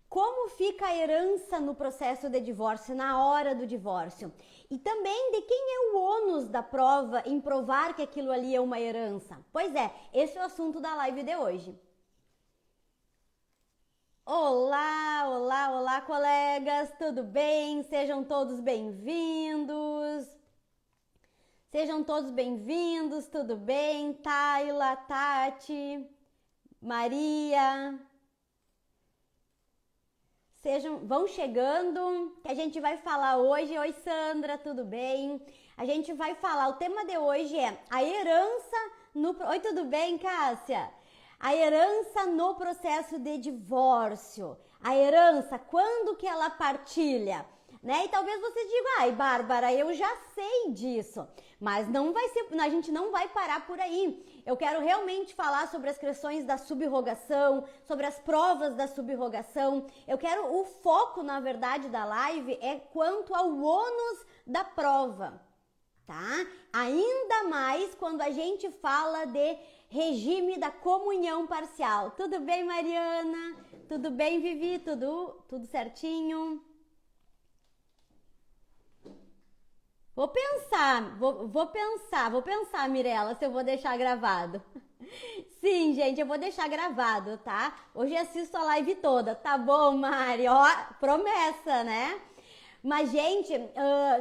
Como fica a herança no processo de divórcio, na hora do divórcio? E também de quem é o ônus da prova em provar que aquilo ali é uma herança? Pois é, esse é o assunto da live de hoje. Olá, olá, olá, colegas, tudo bem? Sejam todos bem-vindos. Sejam todos bem-vindos, tudo bem? Tayla, Tati, Maria... Vão chegando, que a gente vai falar hoje. Oi, Sandra, tudo bem? A gente vai falar, o tema de hoje é a herança no... Oi, tudo bem, Cássia? A herança no processo de divórcio. A herança, quando que ela partilha? Né? E talvez você diga, ai, Bárbara, eu já sei disso, mas não vai ser, a gente não vai parar por aí. Eu quero realmente falar sobre as questões da subrogação, sobre as provas da subrogação. O foco, na verdade, da live é quanto ao ônus da prova, tá? Ainda mais quando a gente fala de regime da comunhão parcial. Tudo bem, Mariana? Tudo bem, Vivi? Tudo certinho? Vou pensar, Mirella, se eu vou deixar gravado. Sim, gente, eu vou deixar gravado, tá? Hoje assisto a live toda, tá bom, Mari? Ó, promessa, né? Mas, gente,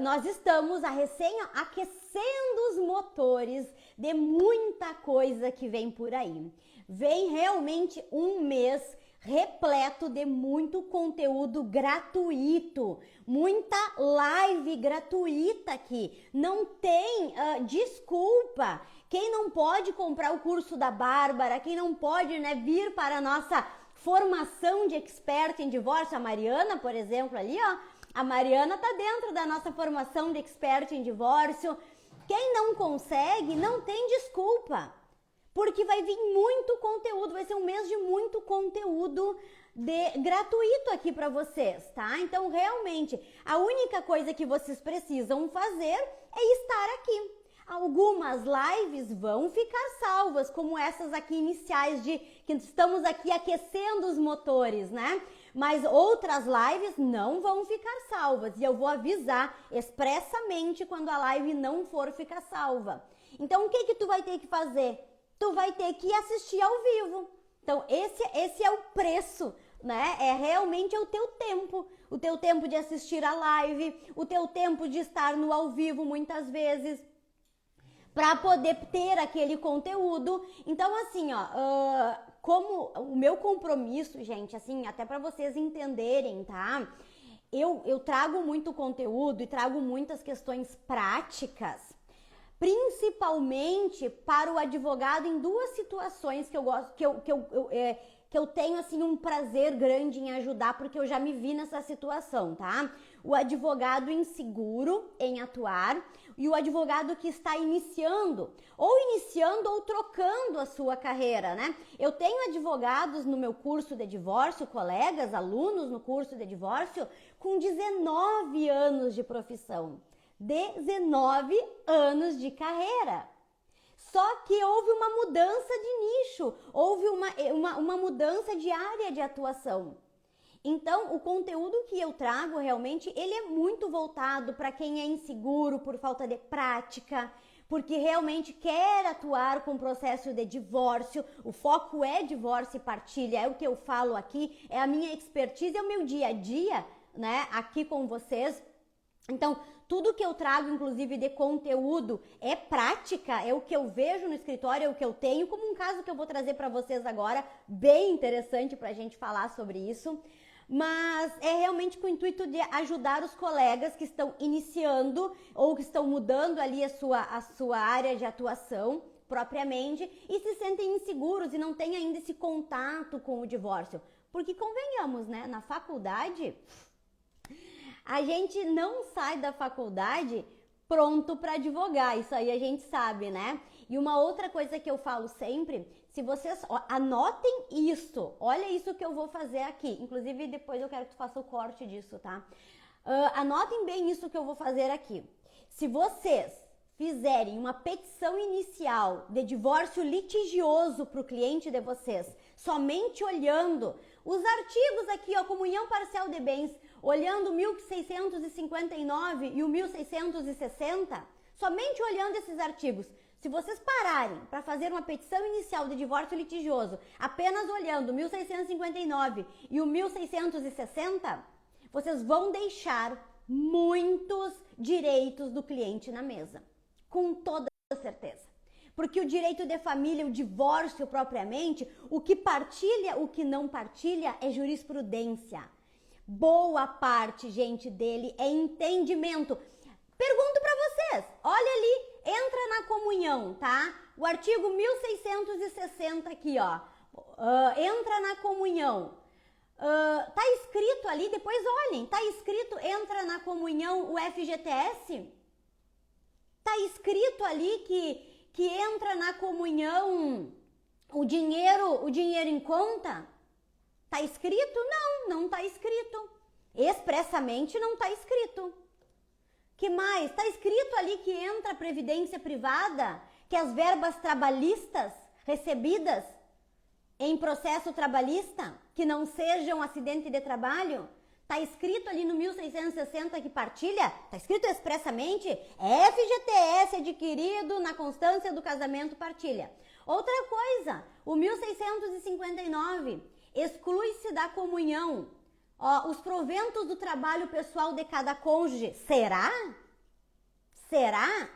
nós estamos aquecendo os motores de muita coisa que vem por aí. Vem realmente um mês repleto de muito conteúdo gratuito, muita live gratuita aqui. Não tem desculpa. Quem não pode comprar o curso da Bárbara, quem não pode, né, vir para a nossa formação de expert em divórcio, a Mariana, por exemplo, ali, ó, a Mariana tá dentro da nossa formação de expert em divórcio. Quem não consegue, não tem desculpa. Porque vai vir muito conteúdo, vai ser um mês de muito conteúdo gratuito aqui para vocês, tá? Então, realmente, a única coisa que vocês precisam fazer é estar aqui. Algumas lives vão ficar salvas, como essas aqui iniciais que estamos aqui aquecendo os motores, né? Mas outras lives não vão ficar salvas e eu vou avisar expressamente quando a live não for ficar salva. Então, o que tu vai ter que fazer? Tu vai ter que assistir ao vivo. Então, esse é o preço, né? É realmente o teu tempo de assistir a live, o teu tempo de estar no ao vivo muitas vezes, para poder ter aquele conteúdo. Então, assim, ó, como o meu compromisso, gente, assim, até para vocês entenderem, tá? Eu trago muito conteúdo e trago muitas questões práticas, principalmente para o advogado em duas situações que eu gosto, que eu tenho assim um prazer grande em ajudar, porque eu já me vi nessa situação, tá? O advogado inseguro em atuar e o advogado que está iniciando ou trocando a sua carreira, né? Eu tenho advogados no meu curso de divórcio, colegas, alunos no curso de divórcio, com 19 anos de profissão. 19 anos de carreira. Só que houve uma mudança de nicho, houve uma mudança de área de atuação. Então, o conteúdo que eu trago realmente, ele é muito voltado para quem é inseguro por falta de prática, porque realmente quer atuar com o processo de divórcio. O foco é divórcio e partilha, é o que eu falo aqui, é a minha expertise, é o meu dia a dia, né, aqui com vocês. Então, tudo que eu trago, inclusive, de conteúdo é prática, é o que eu vejo no escritório, é o que eu tenho, como um caso que eu vou trazer para vocês agora, bem interessante para a gente falar sobre isso. Mas é realmente com o intuito de ajudar os colegas que estão iniciando ou que estão mudando ali a sua área de atuação propriamente e se sentem inseguros e não têm ainda esse contato com o divórcio. Porque convenhamos, né? Na faculdade... A gente não sai da faculdade pronto para advogar, isso aí a gente sabe, né? E uma outra coisa que eu falo sempre, se vocês anotem isso, olha isso que eu vou fazer aqui, inclusive depois eu quero que tu faça o corte disso, tá? Anotem bem isso que eu vou fazer aqui. Se vocês fizerem uma petição inicial de divórcio litigioso para o cliente de vocês, somente olhando Os artigos aqui, ó, comunhão parcial de bens, olhando o 1659 e o 1660, somente olhando esses artigos, se vocês pararem para fazer uma petição inicial de divórcio litigioso, apenas olhando o 1659 e o 1660, vocês vão deixar muitos direitos do cliente na mesa, com toda certeza. Porque o direito de família, o divórcio propriamente, o que partilha, o que não partilha é jurisprudência. Boa parte, gente, dele é entendimento. Pergunto para vocês, olha ali, entra na comunhão, tá? O artigo 1660 aqui, ó, entra na comunhão. Tá escrito ali, depois olhem, tá escrito entra na comunhão o FGTS? Tá escrito ali que entra na comunhão o dinheiro em conta? Tá escrito? Não tá escrito. Expressamente não tá escrito. Que mais? Tá escrito ali que entra a previdência privada, que as verbas trabalhistas recebidas em processo trabalhista, que não sejam acidente de trabalho, tá escrito ali no 1660 que partilha, tá escrito expressamente, FGTS adquirido na constância do casamento partilha. Outra coisa, o 1659 exclui-se da comunhão, ó, os proventos do trabalho pessoal de cada cônjuge. Será? Será?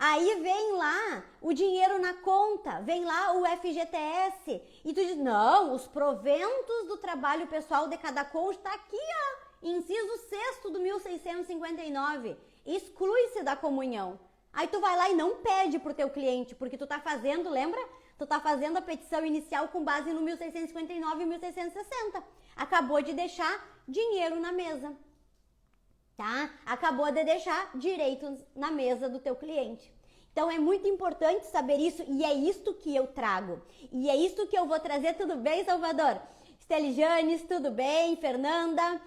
Aí vem lá o dinheiro na conta, vem lá o FGTS. E tu diz, não, os proventos do trabalho pessoal de cada cônjuge tá aqui, ó, inciso 6º do 1659. Exclui-se da comunhão. Aí tu vai lá e não pede pro teu cliente, porque tu tá fazendo, lembra? Tu tá fazendo a petição inicial com base no 1659 e 1660. Acabou de deixar dinheiro na mesa. Tá? Acabou de deixar direitos na mesa do teu cliente. Então é muito importante saber isso e é isto que eu trago. E é isto que eu vou trazer. Tudo bem, Salvador? Esteli Janes, tudo bem? Fernanda?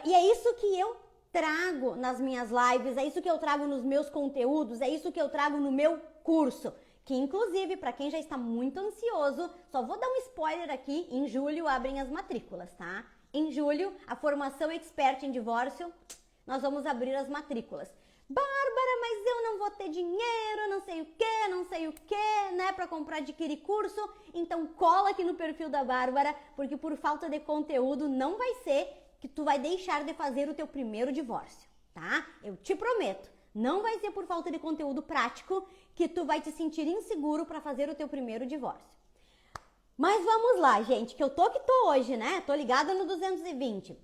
E é isso que eu trago nas minhas lives, é isso que eu trago nos meus conteúdos, é isso que eu trago no meu curso. Que inclusive, para quem já está muito ansioso, só vou dar um spoiler aqui, em julho abrem as matrículas, tá? Em julho, a formação Expert em Divórcio, nós vamos abrir as matrículas. Bárbara, mas eu não vou ter dinheiro, não sei o que, né, para comprar, adquirir curso. Então cola aqui no perfil da Bárbara, porque por falta de conteúdo não vai ser que tu vai deixar de fazer o teu primeiro divórcio, tá? Eu te prometo, não vai ser por falta de conteúdo prático que tu vai te sentir inseguro para fazer o teu primeiro divórcio. Mas vamos lá, gente, que eu tô hoje, né? Tô ligada no 220.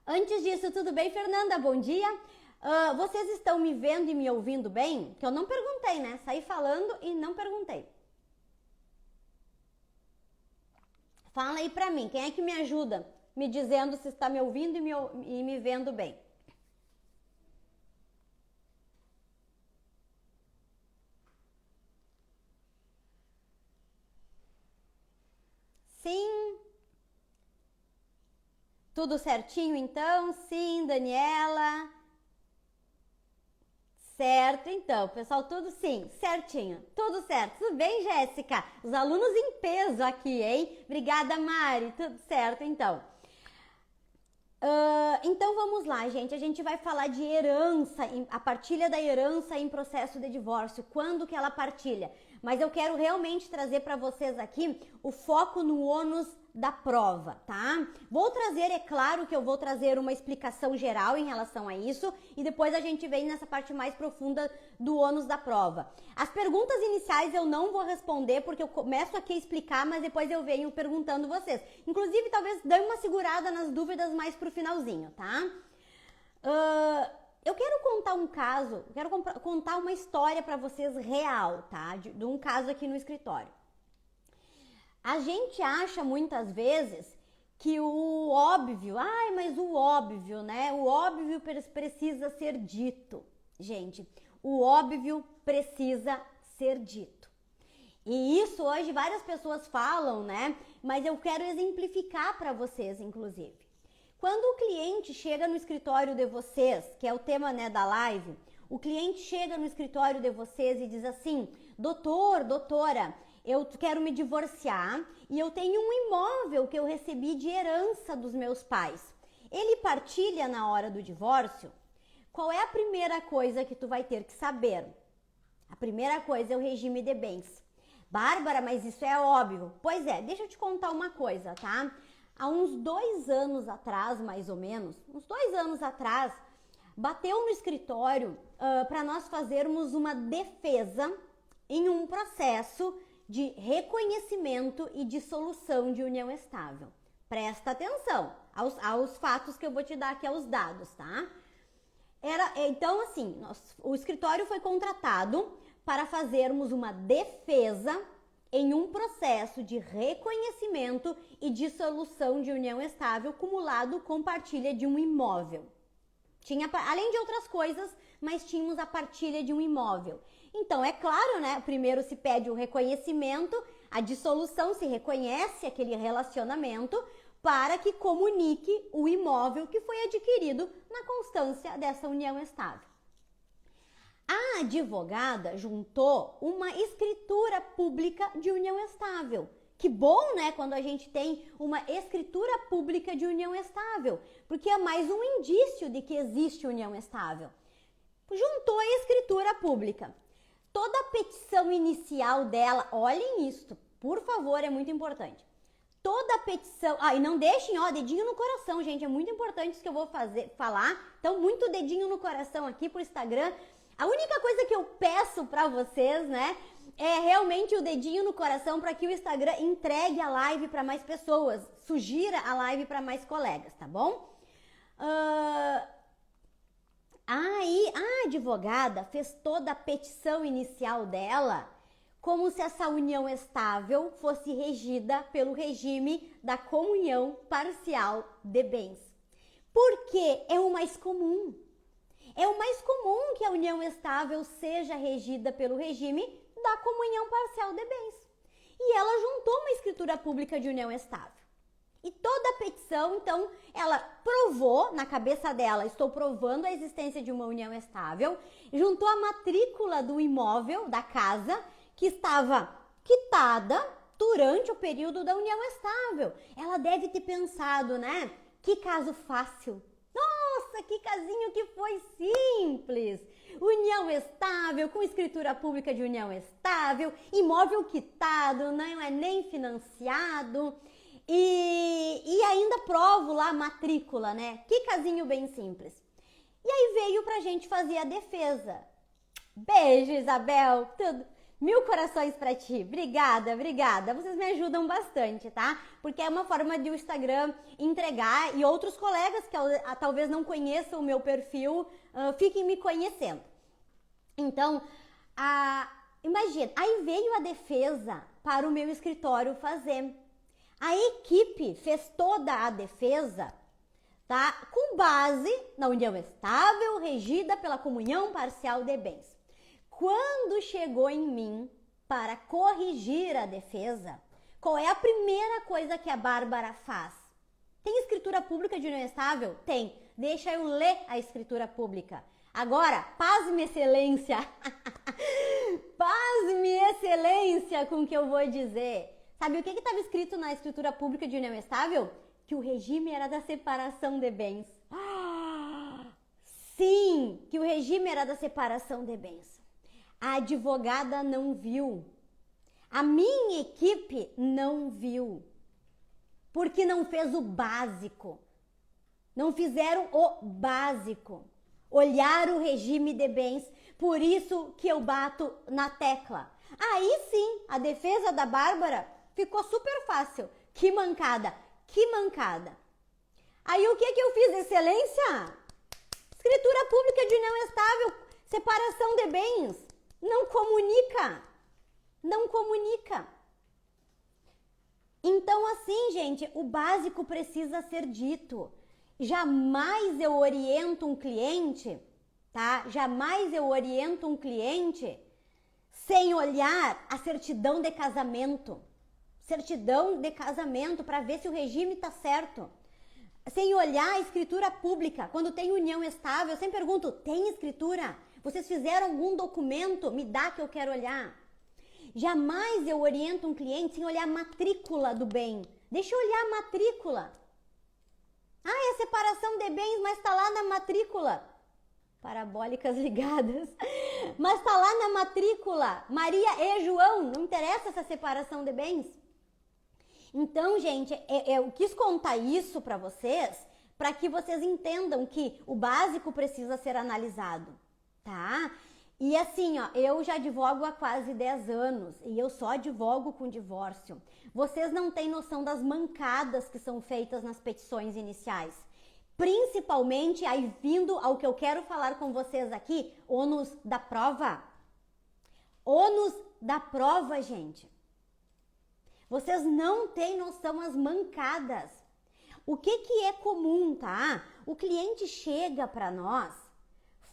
Antes disso, tudo bem, Fernanda? Bom dia. Vocês estão me vendo e me ouvindo bem? Que eu não perguntei, né? Saí falando e não perguntei. Fala aí pra mim, quem é que me ajuda me dizendo se está me ouvindo e me vendo bem? Sim. Tudo certinho então? Sim, Daniela. Certo, então, pessoal, tudo sim, certinho, tudo certo. Tudo bem, Jéssica? Os alunos em peso aqui, hein? Obrigada, Mari, tudo certo, então. Então vamos lá, gente. A gente vai falar de herança, a partilha da herança em processo de divórcio. Quando que ela partilha? Mas eu quero realmente trazer para vocês aqui o foco no ônus da prova, tá? Vou trazer, é claro que eu vou trazer uma explicação geral em relação a isso e depois a gente vem nessa parte mais profunda do ônus da prova. As perguntas iniciais eu não vou responder porque eu começo aqui a explicar, mas depois eu venho perguntando vocês. Inclusive, talvez dê uma segurada nas dúvidas mais pro finalzinho, tá? Eu quero contar um caso, quero contar uma história para vocês real, tá? De um caso aqui no escritório. A gente acha muitas vezes que o óbvio, mas o óbvio, né? O óbvio precisa ser dito. Gente, o óbvio precisa ser dito. E isso hoje várias pessoas falam, né? Mas eu quero exemplificar para vocês, inclusive. Quando o cliente chega no escritório de vocês, que é o tema, né, da live, o cliente chega no escritório de vocês e diz assim: doutora, eu quero me divorciar e eu tenho um imóvel que eu recebi de herança dos meus pais. Ele partilha na hora do divórcio? Qual é a primeira coisa que tu vai ter que saber? A primeira coisa é o regime de bens. Bárbara, mas isso é óbvio. Pois é, deixa eu te contar uma coisa, tá? Há uns 2 anos atrás, mais ou menos, uns 2 anos atrás, bateu no escritório para nós fazermos uma defesa em um processo de reconhecimento e dissolução de união estável. Presta atenção aos fatos que eu vou te dar aqui, aos dados, tá? Então, assim, o escritório foi contratado para fazermos uma defesa em um processo de reconhecimento e dissolução de união estável cumulado com partilha de um imóvel. Além de outras coisas, mas tínhamos a partilha de um imóvel. Então, é claro, né? Primeiro se pede o reconhecimento, a dissolução, se reconhece aquele relacionamento para que comunique o imóvel que foi adquirido na constância dessa união estável. A advogada juntou uma escritura pública de união estável. Que bom, né, quando a gente tem uma escritura pública de união estável, porque é mais um indício de que existe união estável. Juntou a escritura pública. Toda a petição inicial dela, olhem isto, por favor, é muito importante. Toda a petição, e não deixem, dedinho no coração, gente, é muito importante isso que eu vou falar. Então, muito dedinho no coração aqui pro Instagram. A única coisa que eu peço para vocês, né, é realmente o dedinho no coração para que o Instagram entregue a live para mais pessoas, sugira a live para mais colegas, tá bom? Aí a advogada fez toda a petição inicial dela como se essa união estável fosse regida pelo regime da comunhão parcial de bens. Porque é o mais comum. É o mais comum que a união estável seja regida pelo regime da comunhão parcial de bens. E ela juntou uma escritura pública de união estável. E toda a petição, então, ela provou, na cabeça dela, estou provando a existência de uma união estável, juntou a matrícula do imóvel, da casa, que estava quitada durante o período da união estável. Ela deve ter pensado, né? Que caso fácil. Nossa, que casinho que foi simples! União estável, com escritura pública de união estável, imóvel quitado, não é nem financiado. E ainda provo lá a matrícula, né? Que casinho bem simples. E aí veio pra gente fazer a defesa. Beijo, Isabel. Tudo. 1000 corações pra ti. Obrigada, obrigada. Vocês me ajudam bastante, tá? Porque é uma forma de o Instagram entregar e outros colegas que talvez não conheçam o meu perfil, fiquem me conhecendo. Então, imagina, aí veio a defesa para o meu escritório fazer. A equipe fez toda a defesa, tá? Com base na união estável regida pela comunhão parcial de bens. Quando chegou em mim para corrigir a defesa, qual é a primeira coisa que a Bárbara faz? Tem escritura pública de união estável? Tem. Deixa eu ler a escritura pública. Agora, pasme excelência. Pasme excelência com o que eu vou dizer. Sabe o que estava escrito na escritura pública de união estável? Que o regime era da separação de bens. Sim, que o regime era da separação de bens. A advogada não viu. A minha equipe não viu. Porque não fez o básico. Não fizeram o básico. Olhar o regime de bens. Por isso que eu bato na tecla. Aí sim, a defesa da Bárbara ficou super fácil. Que mancada, que mancada. Aí o que eu fiz, excelência? Escritura pública de união estável, separação de bens. Não comunica. Não comunica. Então assim, gente, o básico precisa ser dito. Jamais eu oriento um cliente, tá? Jamais eu oriento um cliente sem olhar a certidão de casamento. Certidão de casamento para ver se o regime está certo. Sem olhar a escritura pública. Quando tem união estável, eu sempre pergunto, tem escritura? Vocês fizeram algum documento? Me dá que eu quero olhar. Jamais eu oriento um cliente sem olhar a matrícula do bem. Deixa eu olhar a matrícula. Ah, é separação de bens, mas está lá na matrícula. Parabólicas ligadas. Mas está lá na matrícula. Maria e João, não interessa essa separação de bens. Então, gente, eu quis contar isso para vocês, para que vocês entendam que o básico precisa ser analisado, tá? E assim, ó, eu já advogo há quase 10 anos e eu só advogo com divórcio. Vocês não têm noção das mancadas que são feitas nas petições iniciais. Principalmente, aí vindo ao que eu quero falar com vocês aqui, ônus da prova. Ônus da prova, gente. Vocês não têm noção as mancadas. O que é comum, tá? O cliente chega para nós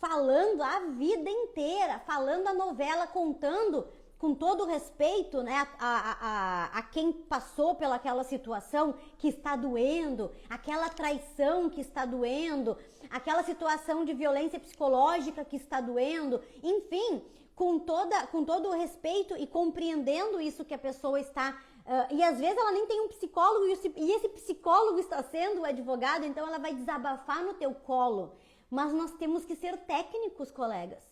falando a vida inteira, falando a novela, contando com todo respeito, né, a quem passou pelaquela situação que está doendo, aquela traição que está doendo, aquela situação de violência psicológica que está doendo, enfim, com todo o respeito e compreendendo isso que a pessoa está... e às vezes ela nem tem um psicólogo e esse psicólogo está sendo o advogado, então ela vai desabafar no teu colo. Mas nós temos que ser técnicos, colegas.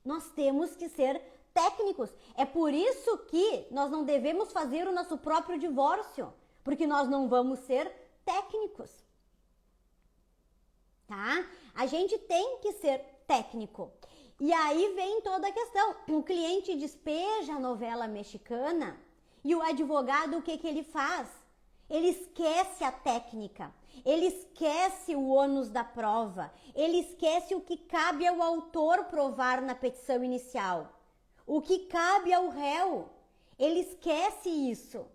Nós temos que ser técnicos. É por isso que nós não devemos fazer o nosso próprio divórcio, porque nós não vamos ser técnicos. Tá? A gente tem que ser técnico. E aí vem toda a questão. O cliente despeja a novela mexicana e o advogado, o que ele faz? Ele esquece a técnica, ele esquece o ônus da prova, ele esquece o que cabe ao autor provar na petição inicial, o que cabe ao réu, ele esquece isso.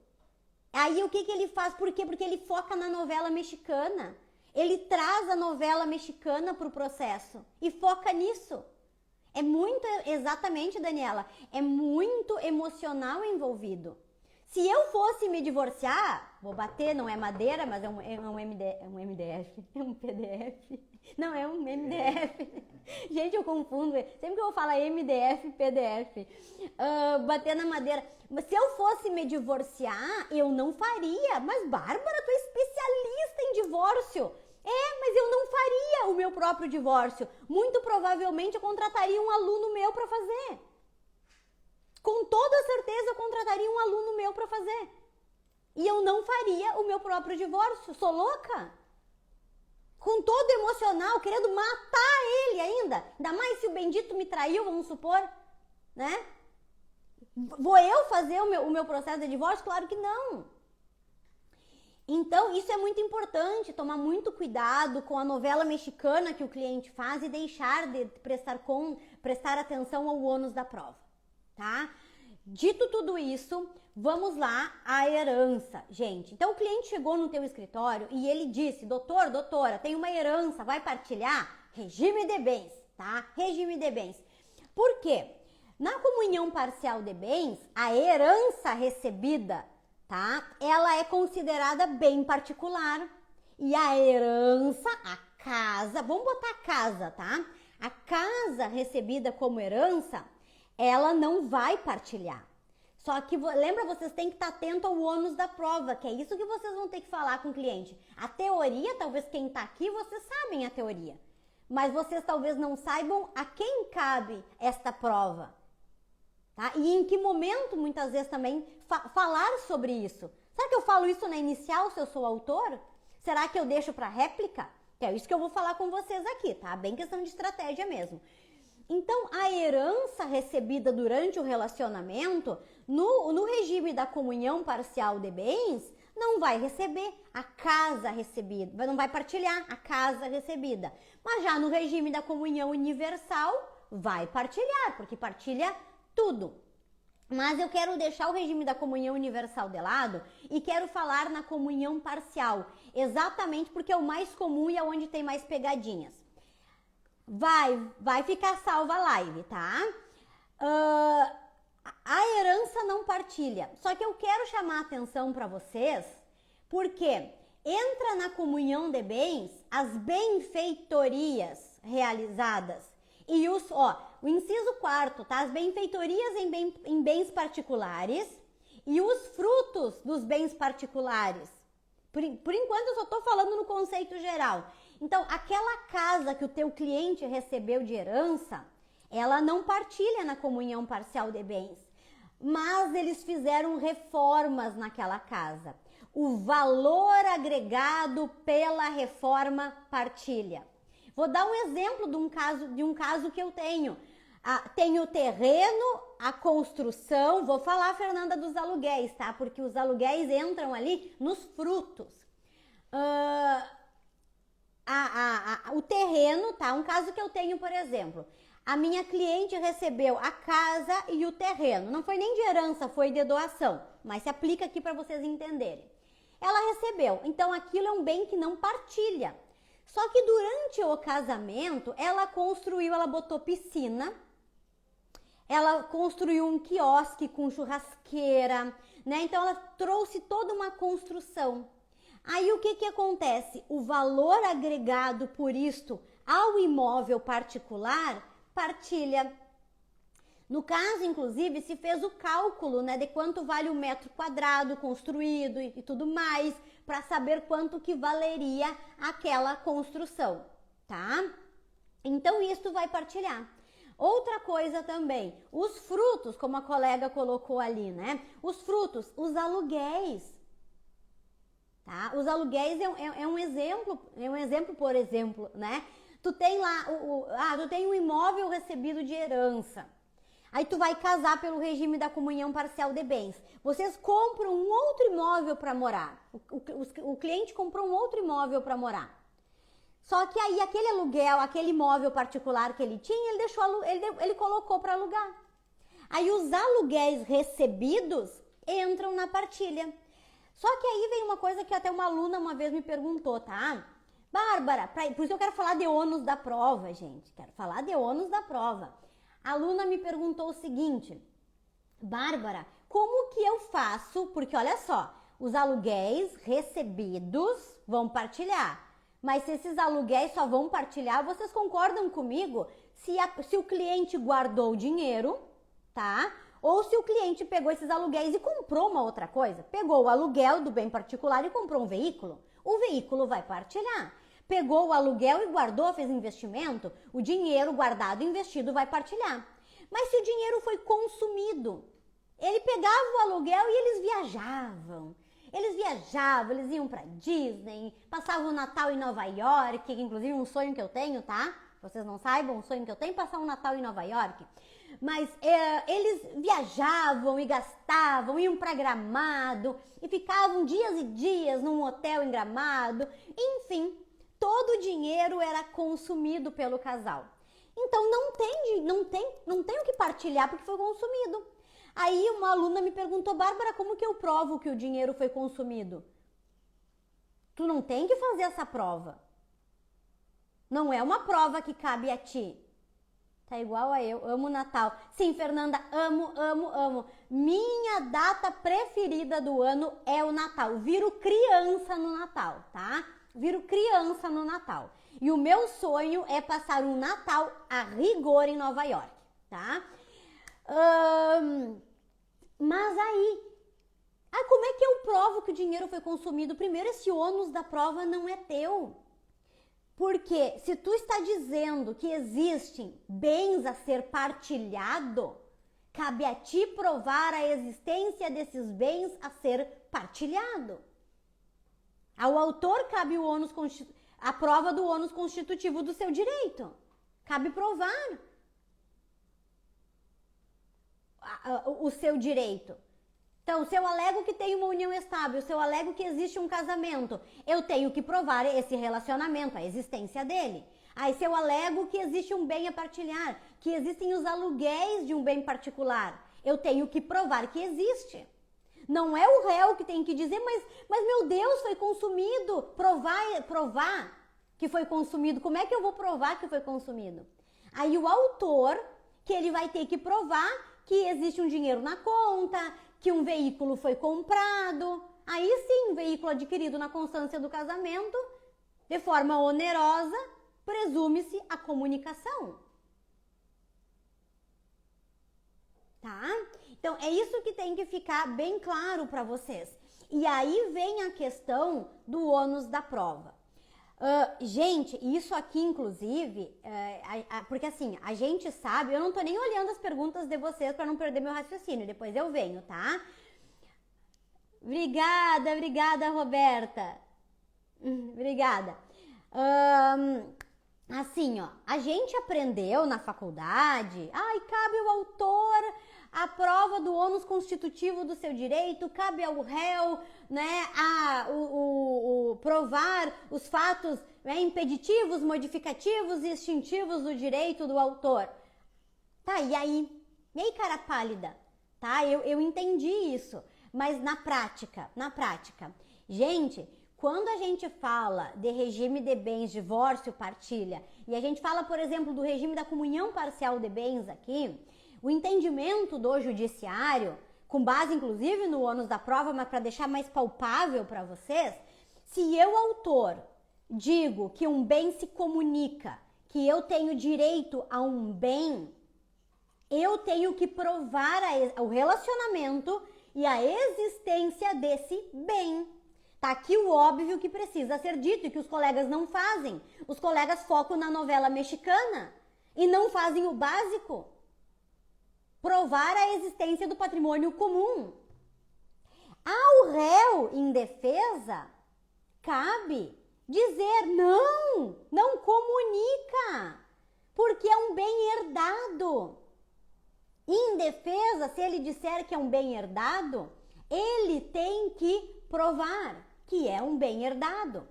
Aí o que ele faz? Por quê? Porque ele foca na novela mexicana, ele traz a novela mexicana para o processo e foca nisso. É muito, exatamente, Daniela, é muito emocional envolvido. Se eu fosse me divorciar, vou bater, não é madeira, mas é um MDF, é um PDF. Não, é um MDF. Gente, eu confundo. Sempre que eu vou falar MDF, PDF. Bater na madeira. Mas se eu fosse me divorciar, eu não faria. Mas, Bárbara, tu é especialista em divórcio. Mas eu não faria o meu próprio divórcio. Muito provavelmente eu contrataria um aluno meu para fazer. Com toda certeza eu contrataria um aluno meu para fazer. E eu não faria o meu próprio divórcio. Sou louca? Com todo emocional, querendo matar ele ainda. Ainda mais se o bendito me traiu, vamos supor. Né? Vou eu fazer o meu processo de divórcio? Claro que não. Então, isso é muito importante. Tomar muito cuidado com a novela mexicana que o cliente faz e deixar de prestar atenção ao ônus da prova. Tá? Dito tudo isso, vamos lá à herança, gente. Então o cliente chegou no teu escritório e ele disse: doutor, doutora, tem uma herança, vai partilhar? Regime de bens, tá? Regime de bens. Por quê? Na comunhão parcial de bens, a herança recebida, tá? Ela é considerada bem particular. E a herança, a casa, vamos botar a casa, tá? A casa recebida como herança, ela não vai partilhar. Só que, lembra, vocês têm que estar atento ao ônus da prova, que é isso que vocês vão ter que falar com o cliente. A teoria, talvez quem está aqui, vocês sabem a teoria. Mas vocês talvez não saibam a quem cabe esta prova. Tá? E em que momento, muitas vezes, também falar sobre isso. Será que eu falo isso na inicial, se eu sou autor? Será que eu deixo para réplica? Que é isso que eu vou falar com vocês aqui, tá? Bem questão de estratégia mesmo. Então, a herança recebida durante o relacionamento, no regime da comunhão parcial de bens, não vai receber a casa recebida, não vai partilhar a casa recebida. Mas já no regime da comunhão universal, vai partilhar, porque partilha tudo. Mas eu quero deixar o regime da comunhão universal de lado e quero falar na comunhão parcial, exatamente porque é o mais comum e é onde tem mais pegadinhas. Vai ficar salva a live, tá? A herança não partilha. Só que eu quero chamar a atenção para vocês, porque entra na comunhão de bens as benfeitorias realizadas E o inciso 4, tá? As benfeitorias em bens particulares e os frutos dos bens particulares. Por enquanto eu só tô falando no conceito geral. Então, aquela casa que o teu cliente recebeu de herança, ela não partilha na comunhão parcial de bens, mas eles fizeram reformas naquela casa. O valor agregado pela reforma partilha. Vou dar um exemplo de um caso que eu tenho. Tem o terreno, a construção, vou falar, Fernanda, dos aluguéis, tá? Porque os aluguéis entram ali nos frutos. O terreno, tá? Um caso que eu tenho, por exemplo, a minha cliente recebeu a casa e o terreno. Não foi nem de herança, foi de doação, mas se aplica aqui para vocês entenderem. Ela recebeu, então aquilo é um bem que não partilha. Só que durante o casamento, ela botou piscina, ela construiu um quiosque com churrasqueira, né? Então ela trouxe toda uma construção. Aí o que acontece? O valor agregado por isto ao imóvel particular partilha. No caso, inclusive, se fez o cálculo, né, de quanto vale o metro quadrado construído e tudo mais, para saber quanto que valeria aquela construção, tá? Então, isto vai partilhar. Outra coisa também, os frutos, como a colega colocou ali, né? Os frutos, os aluguéis, tá? Os aluguéis é um exemplo, por exemplo, né? Tu tem lá, tu tem um imóvel recebido de herança. Aí tu vai casar pelo regime da comunhão parcial de bens. Vocês compram um outro imóvel para morar. O cliente comprou um outro imóvel para morar. Só que aí aquele aluguel, aquele imóvel particular que ele tinha, ele colocou para alugar. Aí os aluguéis recebidos entram na partilha. Só que aí vem uma coisa que até uma aluna uma vez me perguntou, tá? Bárbara, por isso que eu quero falar de ônus da prova, gente. Quero falar de ônus da prova. A aluna me perguntou o seguinte: Bárbara, como que eu faço? Porque olha só, os aluguéis recebidos vão partilhar. Mas se esses aluguéis só vão partilhar, vocês concordam comigo? Se o cliente guardou o dinheiro, tá? Ou se o cliente pegou esses aluguéis e comprou uma outra coisa. Pegou o aluguel do bem particular e comprou um veículo. O veículo vai partilhar. Pegou o aluguel e guardou, fez investimento, o dinheiro guardado e investido vai partilhar. Mas se o dinheiro foi consumido, ele pegava o aluguel e eles viajavam. Eles iam pra Disney, passavam o Natal em Nova York, que inclusive é um sonho que eu tenho, tá? Vocês não saibam, um sonho que eu tenho é passar um Natal em Nova York. Mas eles viajavam e gastavam, iam pra Gramado e ficavam dias e dias num hotel em Gramado. Enfim, todo o dinheiro era consumido pelo casal. Então não tem o que partilhar porque foi consumido. Aí uma aluna me perguntou: Bárbara, como que eu provo que o dinheiro foi consumido? Tu não tem que fazer essa prova. Não é uma prova que cabe a ti. Tá igual a eu, amo Natal. Sim, Fernanda, amo. Minha data preferida do ano é o Natal. Viro criança no Natal, tá? Viro criança no Natal. E o meu sonho é passar um Natal a rigor em Nova York, tá? Mas aí, como é que eu provo que o dinheiro foi consumido? Primeiro, esse ônus da prova não é teu. Porque se tu está dizendo que existem bens a ser partilhado, cabe a ti provar a existência desses bens a ser partilhado. Ao autor cabe a prova do ônus constitutivo do seu direito. Cabe provar o seu direito. Então, se eu alego que tem uma união estável, se eu alego que existe um casamento, eu tenho que provar esse relacionamento, a existência dele. Aí, se eu alego que existe um bem a partilhar, que existem os aluguéis de um bem particular, eu tenho que provar que existe. Não é o réu que tem que dizer, mas meu Deus, foi consumido. Provar que foi consumido. Como é que eu vou provar que foi consumido? Aí o autor, que ele vai ter que provar que existe um dinheiro na conta, que um veículo foi comprado. Aí sim, um veículo adquirido na constância do casamento, de forma onerosa, presume-se a comunicação. tá? Então, é isso que tem que ficar bem claro para vocês. E aí vem a questão do ônus da prova. Gente, isso aqui, inclusive, porque assim, a gente sabe, eu não tô nem olhando as perguntas de vocês para não perder meu raciocínio, depois eu venho, tá? Obrigada, Roberta. Obrigada. Assim, ó, a gente aprendeu na faculdade, cabe ao autor a prova do ônus constitutivo do seu direito, cabe ao réu, né, provar os fatos, né, impeditivos, modificativos e extintivos do direito do autor. Tá, e aí? E aí, cara pálida? Tá, eu entendi isso, mas na prática, gente, quando a gente fala de regime de bens, divórcio, partilha, e a gente fala, por exemplo, do regime da comunhão parcial de bens aqui, o entendimento do judiciário, com base inclusive no ônus da prova, mas para deixar mais palpável para vocês, se eu, autor, digo que um bem se comunica, que eu tenho direito a um bem, eu tenho que provar o relacionamento e a existência desse bem. Tá aqui o óbvio que precisa ser dito e que os colegas não fazem. Os colegas focam na novela mexicana e não fazem o básico. Provar a existência do patrimônio comum. Ao réu em defesa, cabe dizer não comunica, porque é um bem herdado. Em defesa, se ele disser que é um bem herdado, ele tem que provar que é um bem herdado.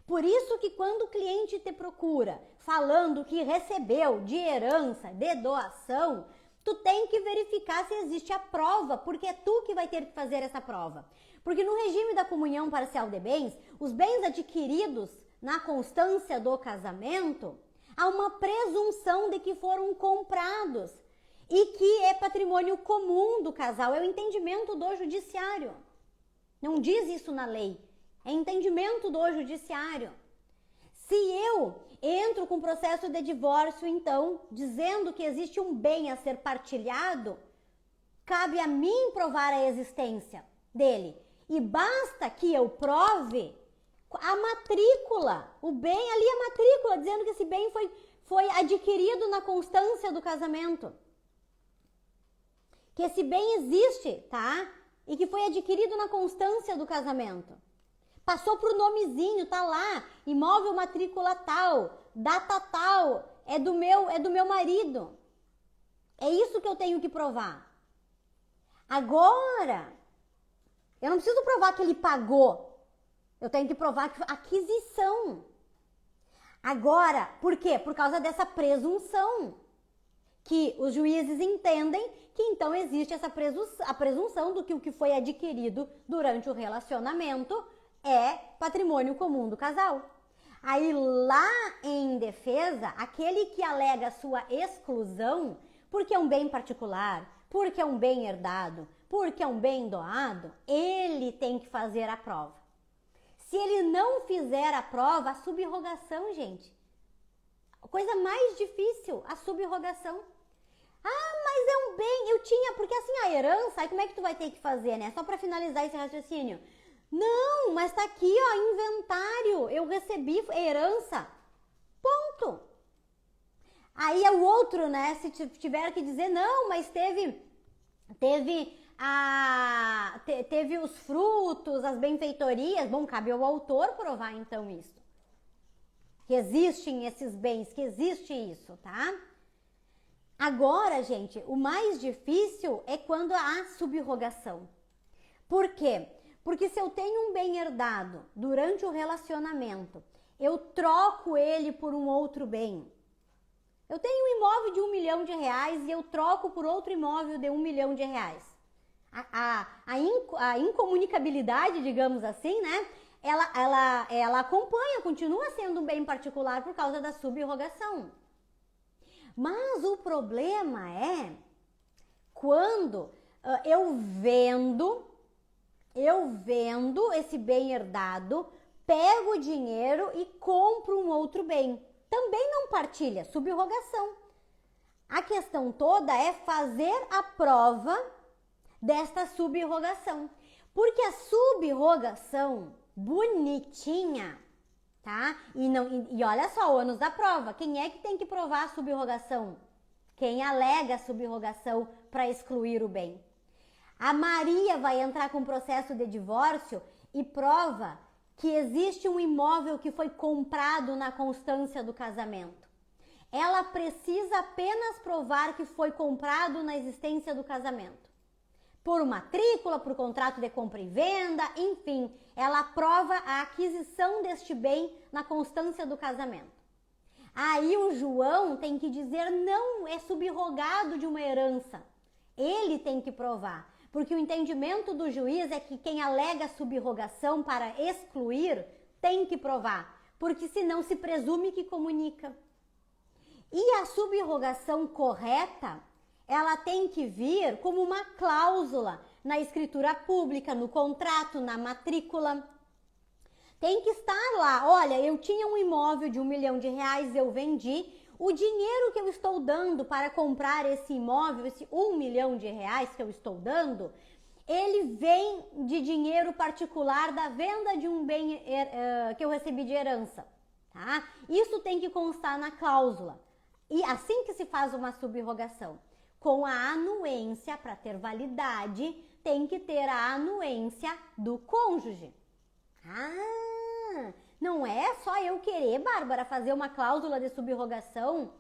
Por isso que quando o cliente te procura falando que recebeu de herança, de doação, tu tem que verificar se existe a prova, porque é tu que vai ter que fazer essa prova. Porque no regime da comunhão parcial de bens, os bens adquiridos na constância do casamento, há uma presunção de que foram comprados e que é patrimônio comum do casal, é o entendimento do judiciário. Não diz isso na lei, é entendimento do judiciário. Se eu entro com processo de divórcio, então, dizendo que existe um bem a ser partilhado, cabe a mim provar a existência dele. E basta que eu prove a matrícula, o bem ali, a matrícula, dizendo que esse bem foi adquirido na constância do casamento. Que esse bem existe, tá? E que foi adquirido na constância do casamento. Passou pro nomezinho, tá lá, imóvel matrícula tal, data tal, é do meu marido. É isso que eu tenho que provar. Agora, eu não preciso provar que ele pagou. Eu tenho que provar que aquisição. Agora, por quê? Por causa dessa presunção. Que os juízes entendem que então existe a presunção do que o que foi adquirido durante o relacionamento é patrimônio comum do casal. Aí lá em defesa, aquele que alega sua exclusão, porque é um bem particular, porque é um bem herdado, porque é um bem doado, ele tem que fazer a prova. Se ele não fizer a prova, a subrogação, gente. A coisa mais difícil, a subrogação. Mas é um bem, eu tinha, porque assim, a herança, aí como é que tu vai ter que fazer, né? Só para finalizar esse raciocínio. Não, mas tá aqui, ó, inventário, eu recebi herança, ponto. Aí é o outro, né, se tiver que dizer, não, mas teve os frutos, as benfeitorias, bom, cabe ao autor provar então isso. Que existem esses bens, que existe isso, tá? Agora, gente, o mais difícil é quando há subrogação. Por quê? Porque se eu tenho um bem herdado durante o relacionamento, eu troco ele por um outro bem. Eu tenho um imóvel de R$1 milhão e eu troco por outro imóvel de R$1 milhão. A incomunicabilidade, digamos assim, né? Ela acompanha, continua sendo um bem particular por causa da subrogação. Mas o problema é quando eu vendo esse bem herdado, pego o dinheiro e compro um outro bem. Também não partilha, subrogação. A questão toda é fazer a prova desta subrrogação. Porque a subrrogação bonitinha, tá? E olha só, o ônus da prova. Quem é que tem que provar a subrrogação? Quem alega a subrrogação para excluir o bem. A Maria vai entrar com processo de divórcio e prova que existe um imóvel que foi comprado na constância do casamento. Ela precisa apenas provar que foi comprado na existência do casamento. Por matrícula, por contrato de compra e venda, enfim, ela prova a aquisição deste bem na constância do casamento. Aí o João tem que dizer não, é subrogado de uma herança. Ele tem que provar, porque o entendimento do juiz é que quem alega subrogação para excluir tem que provar, porque senão se presume que comunica. E a subrogação correta, ela tem que vir como uma cláusula na escritura pública, no contrato, na matrícula. Tem que estar lá, olha, eu tinha um imóvel de R$1 milhão, eu vendi, o dinheiro que eu estou dando para comprar esse imóvel, esse R$1 milhão que eu estou dando, ele vem de dinheiro particular da venda de um bem que eu recebi de herança, tá? Isso tem que constar na cláusula. E assim que se faz uma subrogação. Com a anuência, para ter validade, tem que ter a anuência do cônjuge. Ah, não é só eu querer, Bárbara, fazer uma cláusula de subrogação?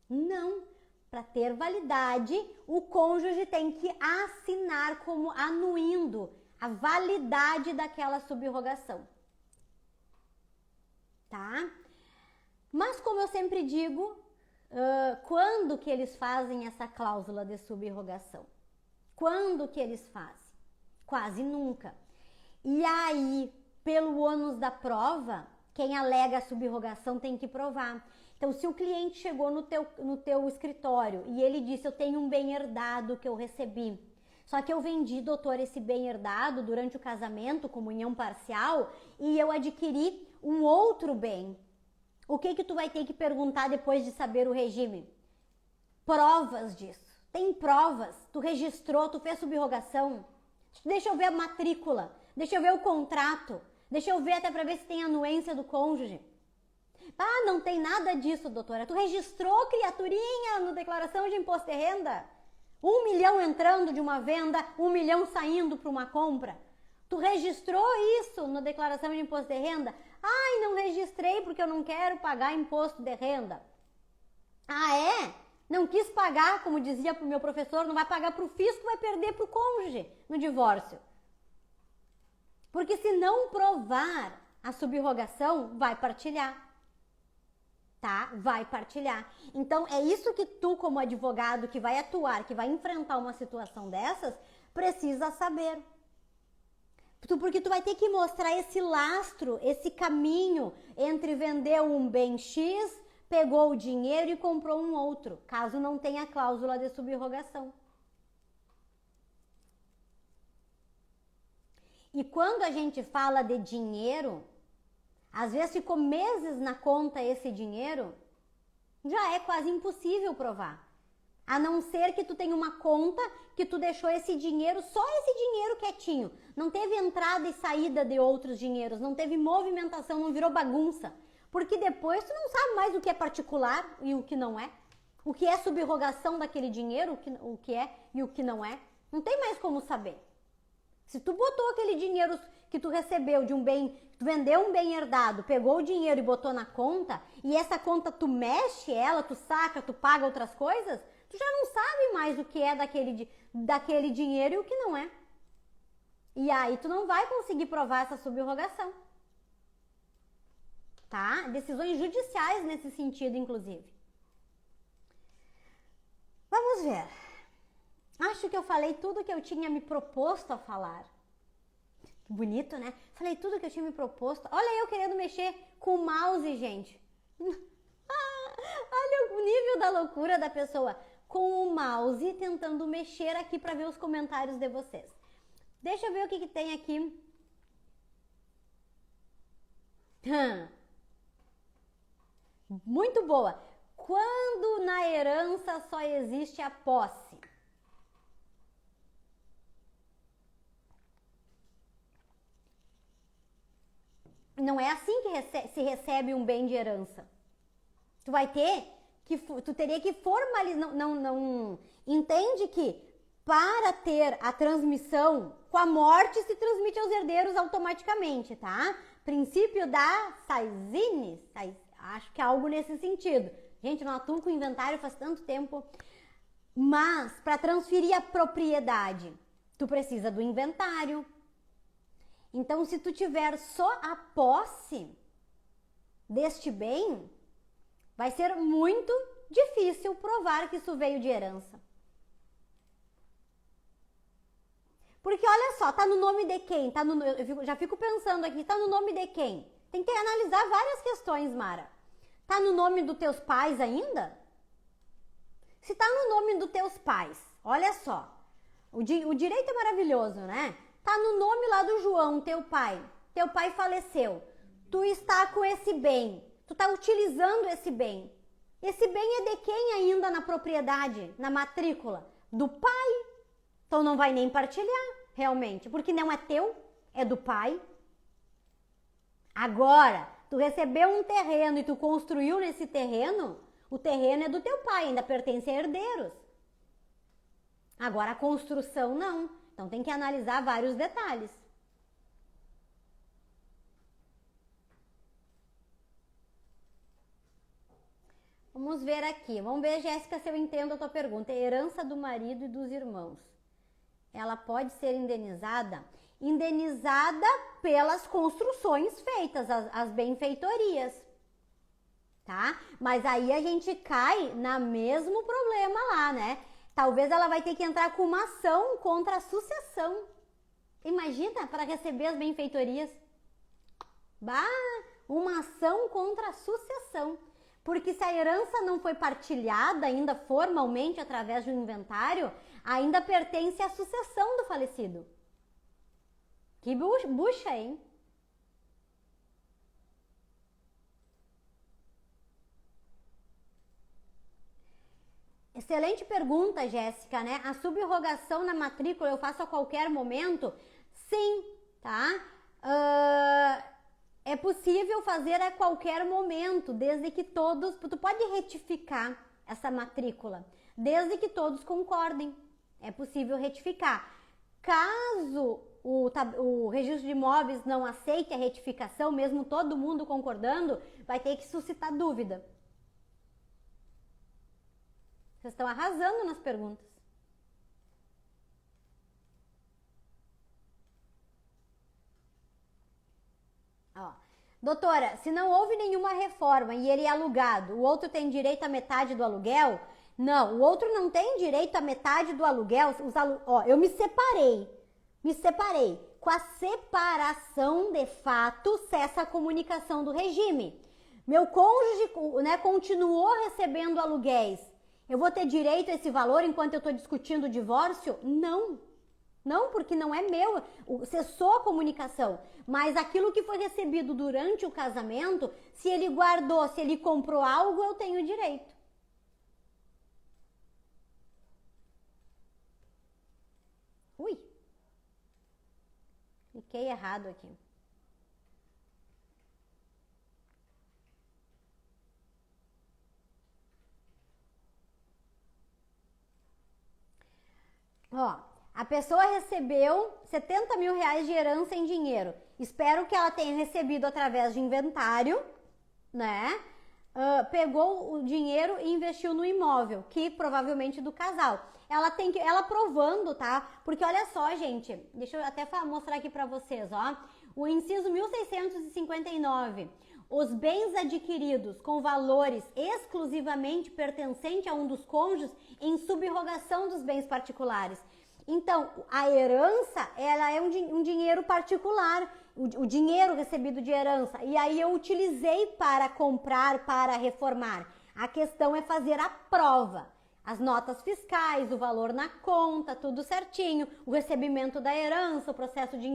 Não. Para ter validade, o cônjuge tem que assinar como anuindo a validade daquela subrogação. Tá? Mas como eu sempre digo, quando que eles fazem essa cláusula de subrogação? Quando que eles fazem? Quase nunca. E aí, pelo ônus da quem alega a subrogação tem que provar. Então, se o cliente chegou no teu escritório e ele disse, eu tenho um bem herdado que eu recebi, só que eu vendi, doutor, esse bem herdado durante o casamento, comunhão parcial, e eu adquiri um outro bem. O que tu vai ter que perguntar depois de saber o regime? Provas disso. Tem provas? Tu registrou, tu fez subrogação? Deixa eu ver a matrícula. Deixa eu ver o contrato. Deixa eu ver até para ver se tem anuência do cônjuge. Ah, não tem nada disso, doutora. Tu registrou, criaturinha, no declaração de imposto de renda? 1 milhão entrando de uma venda, 1 milhão saindo para uma compra. Tu registrou isso na declaração de imposto de renda? Ai, não registrei porque eu não quero pagar imposto de renda. Ah, é? Não quis pagar, como dizia pro meu professor, não vai pagar pro fisco, vai perder pro cônjuge no divórcio. Porque se não provar a subrogação, vai partilhar. Tá? Vai partilhar. Então, é isso que tu, como advogado que vai atuar, que vai enfrentar uma situação dessas, precisa saber. Porque tu vai ter que mostrar esse lastro, esse caminho entre vender um bem X, pegou o dinheiro e comprou um outro, caso não tenha cláusula de subrogação. E quando a gente fala de dinheiro, às vezes ficou meses na conta esse dinheiro, já é quase impossível provar. A não ser que tu tenha uma conta que tu deixou esse dinheiro, só esse dinheiro quietinho. Não teve entrada e saída de outros dinheiros, não teve movimentação, não virou bagunça. Porque depois tu não sabe mais o que é particular e o que não é. O que é subrogação daquele dinheiro, o que é e o que não é. Não tem mais como saber. Se tu botou aquele dinheiro que tu recebeu de um bem, tu vendeu um bem herdado, pegou o dinheiro e botou na conta, e essa conta tu mexe ela, tu saca, tu paga outras coisas, tu já não sabe mais o que é daquele dinheiro e o que não é. E aí tu não vai conseguir provar essa subrogação. Tá? Decisões judiciais nesse sentido, inclusive. Vamos ver. Acho que eu falei tudo que eu tinha me proposto a falar. Que bonito, né? Falei tudo que eu tinha me proposto. Olha eu querendo mexer com o mouse, gente. Olha o nível da loucura da pessoa. Com o mouse tentando mexer aqui para ver os comentários de vocês. Deixa eu ver o que tem aqui. Muito boa. Quando na herança só existe a posse? Não é assim que se recebe um bem de herança. Tu teria que formalizar, não entende que para ter a transmissão, com a morte se transmite aos herdeiros automaticamente, tá? Princípio da Saizine, acho que é algo nesse sentido. Gente, não atuo com inventário faz tanto tempo. Mas, para transferir a propriedade, tu precisa do inventário. Então, se tu tiver só a posse deste bem, vai ser muito difícil provar que isso veio de herança. Porque olha só, tá no nome de quem? Já fico pensando aqui, tá no nome de quem? Tem que analisar várias questões, Mara. Tá no nome dos teus pais ainda? Se tá no nome dos teus pais, olha só, o direito é maravilhoso, né? Tá no nome lá do João, teu pai faleceu, tu está com esse bem, tu tá utilizando esse bem é de quem ainda na propriedade, na matrícula? Do pai, então não vai nem partilhar, realmente, porque não é teu, é do pai. Agora, tu recebeu um terreno e tu construiu nesse terreno, o terreno é do teu pai, ainda pertence a herdeiros. Agora a construção não. Então tem que analisar vários detalhes. Vamos ver aqui. Vamos ver, Jéssica, se eu entendo a tua pergunta. Herança do marido e dos irmãos. Ela pode ser indenizada? Indenizada pelas construções feitas, as benfeitorias. Tá? Mas aí a gente cai no mesmo problema lá, né? Talvez ela vai ter que entrar com uma ação contra a sucessão. Imagina, para receber as benfeitorias. Uma ação contra a sucessão. Porque se a herança não foi partilhada ainda formalmente através de um inventário, ainda pertence à sucessão do falecido. Que bucha, hein? Excelente pergunta, Jéssica, né? A subrogação na matrícula eu faço a qualquer momento? Sim, tá? É possível fazer a qualquer momento, desde que todos... Tu pode retificar essa matrícula, desde que todos concordem. É possível retificar. Caso o registro de imóveis não aceite a retificação, mesmo todo mundo concordando, vai ter que suscitar dúvida. Vocês estão arrasando nas perguntas. Ó, doutora, se não houve nenhuma reforma e ele é alugado, o outro tem direito à metade do aluguel? Não, o outro não tem direito à metade do aluguel. Eu me separei. Com a separação, de fato, cessa a comunicação do regime. Meu cônjuge, né, continuou recebendo aluguéis. Eu vou ter direito a esse valor enquanto eu estou discutindo o divórcio? Não. Não, porque não é meu. Cessou a comunicação. Mas aquilo que foi recebido durante o casamento, se ele guardou, se ele comprou algo, eu tenho direito. Ui. Cliquei errado aqui. Ó, a pessoa recebeu 70 mil reais de herança em dinheiro. Espero que ela tenha recebido através de inventário, né? Pegou o dinheiro e investiu no imóvel, que provavelmente do casal. Ela provando, tá? Porque olha só, gente, deixa eu até mostrar aqui pra vocês, ó. O inciso 1659. Os bens adquiridos com valores exclusivamente pertencentes a um dos cônjuges em subrogação dos bens particulares. Então, a herança, ela é um dinheiro particular, o dinheiro recebido de herança. E aí eu utilizei para comprar, para reformar. A questão é fazer a prova. As notas fiscais, o valor na conta, tudo certinho. O recebimento da herança, o processo de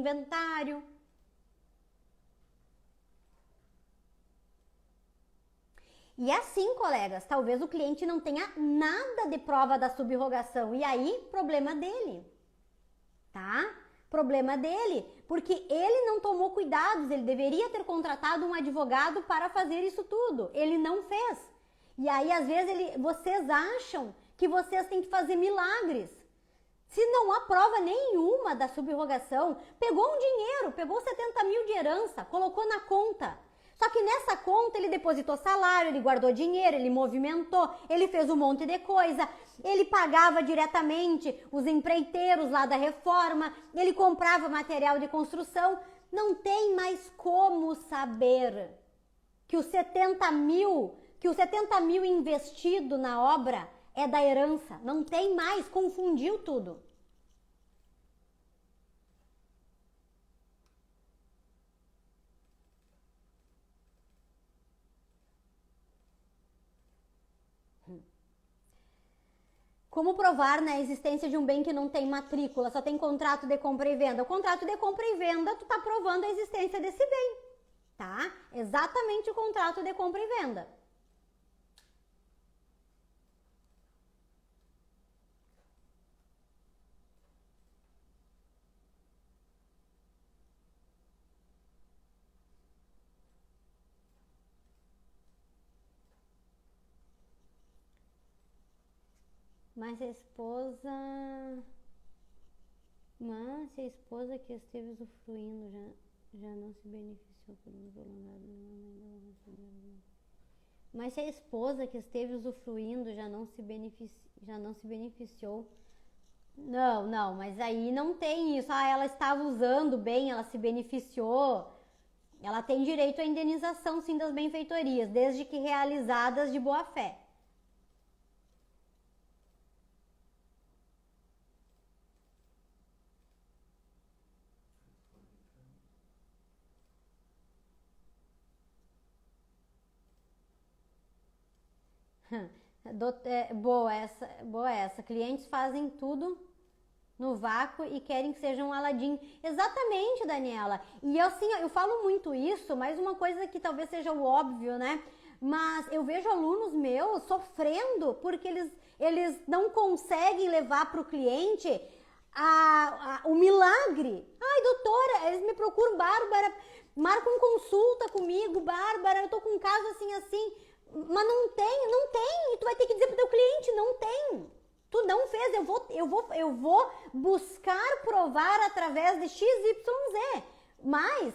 E assim, colegas, talvez o cliente não tenha nada de prova da subrogação. E aí, problema dele, tá? Problema dele, porque ele não tomou cuidados, ele deveria ter contratado um advogado para fazer isso tudo. Ele não fez. E aí, às vezes, vocês acham que vocês têm que fazer milagres. Se não há prova nenhuma da subrogação, pegou um dinheiro, pegou 70 mil de herança, colocou na conta. Só que nessa conta ele depositou salário, ele guardou dinheiro, ele movimentou, ele fez um monte de coisa, ele pagava diretamente os empreiteiros lá da reforma, ele comprava material de construção. Não tem mais como saber que os 70 mil investido na obra é da herança. Não tem mais, confundiu tudo. Como provar, né, a existência de um bem que não tem matrícula, só tem contrato de compra e venda? O contrato de compra e venda, tu tá provando a existência desse bem, tá? Exatamente o contrato de compra e venda. Mas a esposa que esteve usufruindo já não se beneficiou por um prolongado. Mas se a esposa que esteve usufruindo já não se beneficiou. Não, mas aí não tem isso. Ah, ela estava usando bem, ela se beneficiou. Ela tem direito à indenização, sim, das benfeitorias, desde que realizadas de boa fé. Boa essa. Clientes fazem tudo no vácuo e querem que seja um Aladim. Exatamente, Daniela. E assim, eu falo muito isso, mas uma coisa que talvez seja o óbvio, né? Mas eu vejo alunos meus sofrendo porque eles não conseguem levar para o cliente o milagre. Ai, doutora, eles me procuram, Bárbara, marcam consulta comigo, Bárbara, eu tô com um caso assim. Mas não tem, e tu vai ter que dizer pro teu cliente, não tem. Tu não fez, eu vou buscar provar através de XYZ. Mas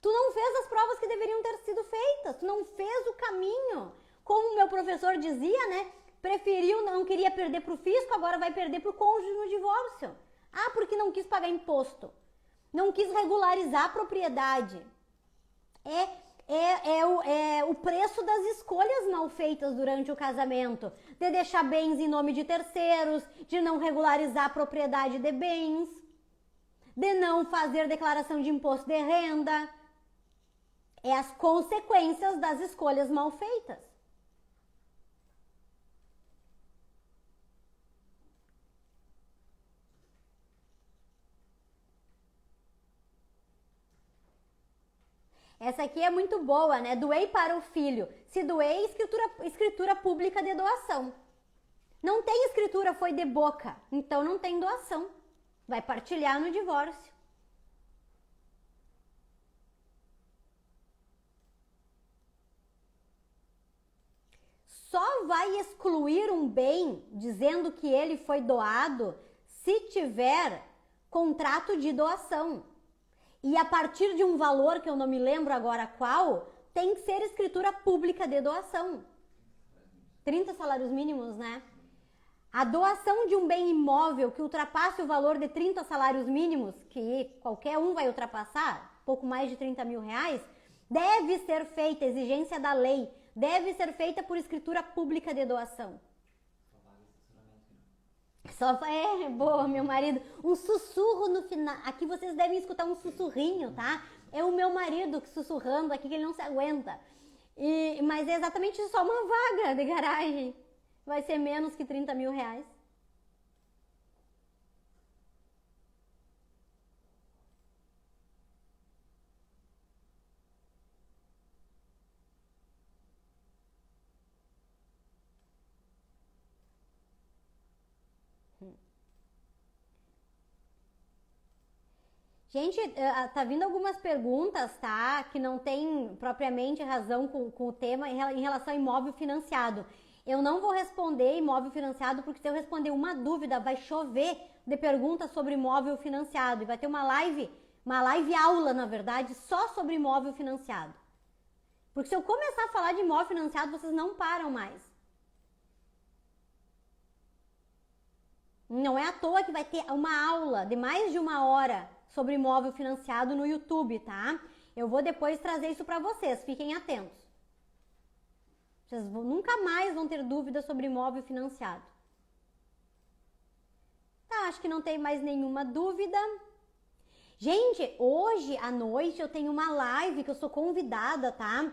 tu não fez as provas que deveriam ter sido feitas, tu não fez o caminho. Como o meu professor dizia, né? Não queria perder pro fisco, agora vai perder pro cônjuge no divórcio. Ah, porque não quis pagar imposto. Não quis regularizar a propriedade. É o preço das escolhas mal feitas durante o casamento, de deixar bens em nome de terceiros, de não regularizar a propriedade de bens, de não fazer declaração de imposto de renda. É as consequências das escolhas mal feitas. Essa aqui é muito boa, né? Doei para o filho. Se doei, escritura pública de doação. Não tem escritura, foi de boca. Então não tem doação. Vai partilhar no divórcio. Só vai excluir um bem dizendo que ele foi doado se tiver contrato de doação. E a partir de um valor que eu não me lembro agora qual, tem que ser escritura pública de doação. 30 salários mínimos, né? A doação de um bem imóvel que ultrapasse o valor de 30 salários mínimos, que qualquer um vai ultrapassar, pouco mais de 30 mil reais, deve ser feita, exigência da lei, deve ser feita por escritura pública de doação. Boa, meu marido. Um sussurro no final. Aqui vocês devem escutar um sussurrinho, tá? É o meu marido sussurrando aqui, que ele não se aguenta. Mas é exatamente só uma vaga de garagem. Vai ser menos que 30 mil reais. Gente, tá vindo algumas perguntas, tá? Que não tem propriamente razão com o tema em relação ao imóvel financiado. Eu não vou responder imóvel financiado, porque se eu responder uma dúvida, vai chover de perguntas sobre imóvel financiado. E vai ter uma live aula, na verdade, só sobre imóvel financiado. Porque se eu começar a falar de imóvel financiado, vocês não param mais. Não é à toa que vai ter uma aula de mais de 1 hora sobre imóvel financiado no YouTube, tá? Eu vou depois trazer isso para vocês, fiquem atentos. Vocês nunca mais vão ter dúvidas sobre imóvel financiado. Tá, acho que não tem mais nenhuma dúvida. Gente, hoje à noite eu tenho uma live que eu sou convidada, tá?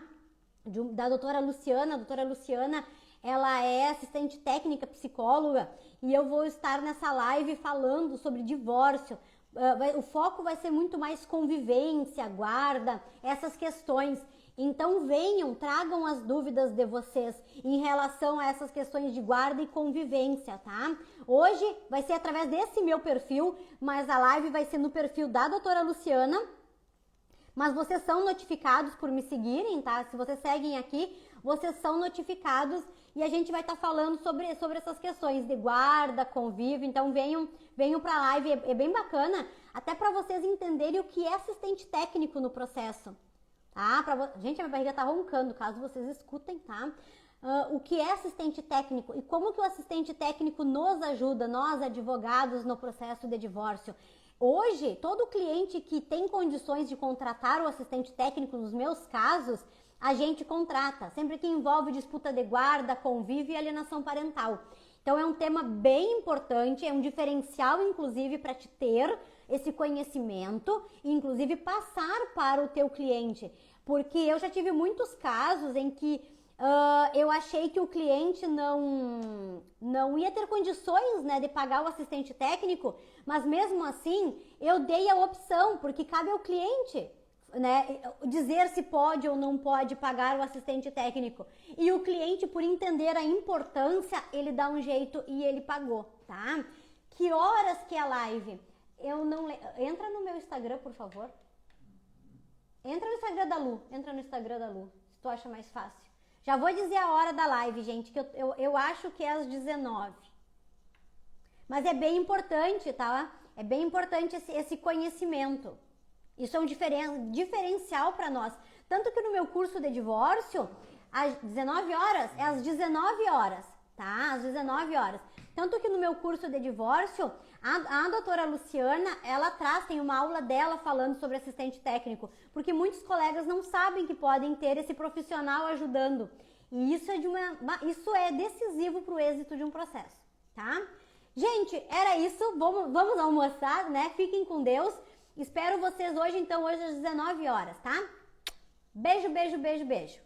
Da doutora Luciana. A doutora Luciana, ela é assistente técnica, psicóloga, e eu vou estar nessa live falando sobre divórcio. O foco vai ser muito mais convivência, guarda, essas questões. Então venham, tragam as dúvidas de vocês em relação a essas questões de guarda e convivência, tá? Hoje vai ser através desse meu perfil, mas a live vai ser no perfil da doutora Luciana. Mas vocês são notificados por me seguirem, tá? Se vocês seguem aqui, vocês são notificados e a gente vai estar falando sobre essas questões de guarda, convívio. Então venham pra live, é bem bacana, até para vocês entenderem o que é assistente técnico no processo. Tá? Gente, a minha barriga tá roncando, caso vocês escutem, tá? O que é assistente técnico e como que o assistente técnico nos ajuda, nós advogados, no processo de divórcio. Hoje, todo cliente que tem condições de contratar o assistente técnico, nos meus casos, a gente contrata, sempre que envolve disputa de guarda, convívio e alienação parental. Então é um tema bem importante, é um diferencial, inclusive, para te ter esse conhecimento e, inclusive, passar para o teu cliente. Porque eu já tive muitos casos em que eu achei que o cliente não ia ter condições, né, de pagar o assistente técnico, mas mesmo assim eu dei a opção, porque cabe ao cliente, né, dizer se pode ou não pode pagar o assistente técnico. E o cliente, por entender a importância, ele dá um jeito e ele pagou, tá? Que horas que é a live? Entra no meu Instagram, por favor. Entra no Instagram da Lu, se tu acha mais fácil. Já vou dizer a hora da live, gente, que eu acho que é às 19. Mas é bem importante, tá? É bem importante esse conhecimento. Isso é um diferencial para nós. Tanto que no meu curso de divórcio, às 19 horas, é às 19 horas, tá? Às 19 horas. Tanto que no meu curso de divórcio, a doutora Luciana, ela tem uma aula dela falando sobre assistente técnico, porque muitos colegas não sabem que podem ter esse profissional ajudando. E isso é decisivo para o êxito de um processo, tá? Gente, era isso. Vamos almoçar, né? Fiquem com Deus. Espero vocês hoje às 19 horas, tá? Beijo, beijo, beijo, beijo.